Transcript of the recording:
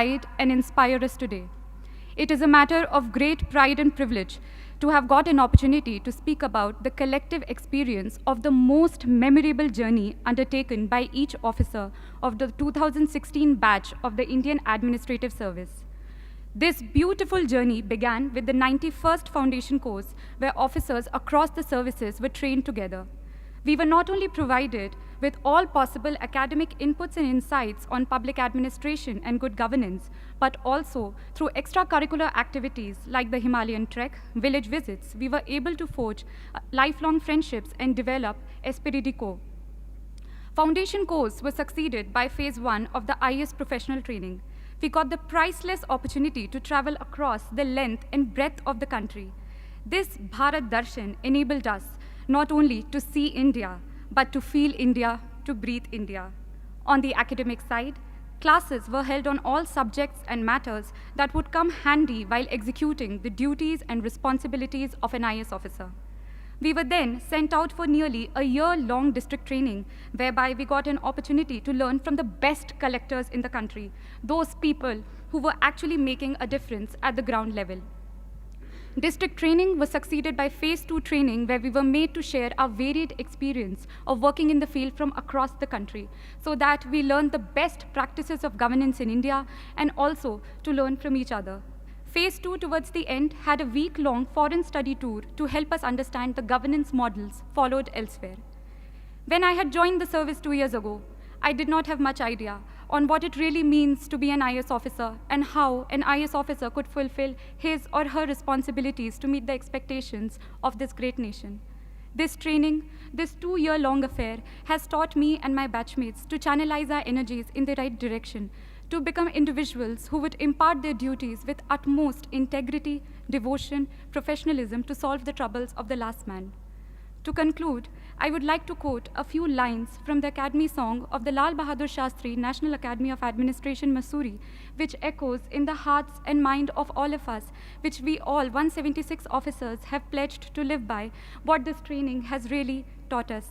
guide and inspire us today. It is a matter of great pride and privilege to have got an opportunity to speak about the collective experience of the most memorable journey undertaken by each officer of the 2016 batch of the Indian Administrative Service. This beautiful journey began with the 91st Foundation course, where officers across the services were trained together. We were not only provided with all possible academic inputs and insights on public administration and good governance, but also through extracurricular activities like the Himalayan trek, village visits, we were able to forge lifelong friendships and develop esprit de corps. Foundation course was succeeded by phase 1 of the IAS professional training. We got the priceless opportunity to travel across the length and breadth of the country. This Bharat Darshan enabled us not only to see India, but to feel India, to breathe India. On the academic side, classes were held on all subjects and matters that would come handy while executing the duties and responsibilities of an IAS officer. We were then sent out for nearly a year-long district training, whereby we got an opportunity to learn from the best collectors in the country, those people who were actually making a difference at the ground level. District training was succeeded by phase 2 training, where we were made to share our varied experience of working in the field from across the country, so that we learned the best practices of governance in India and also to learn from each other. Phase 2 towards the end had a week-long foreign study tour to help us understand the governance models followed elsewhere. When I had joined the service 2 years ago, I did not have much idea on what it really means to be an IAS officer and how an IAS officer could fulfill his or her responsibilities to meet the expectations of this great nation. This training, this 2-year-long affair, has taught me and my batchmates to channelize our energies in the right direction, to become individuals who would impart their duties with utmost integrity, devotion, professionalism to solve the troubles of the last man. To conclude, I would like to quote a few lines from the Academy song of the Lal Bahadur Shastri National Academy of Administration, Mussoorie, which echoes in the hearts and mind of all of us, which we all 176 officers have pledged to live by, what this training has really taught us.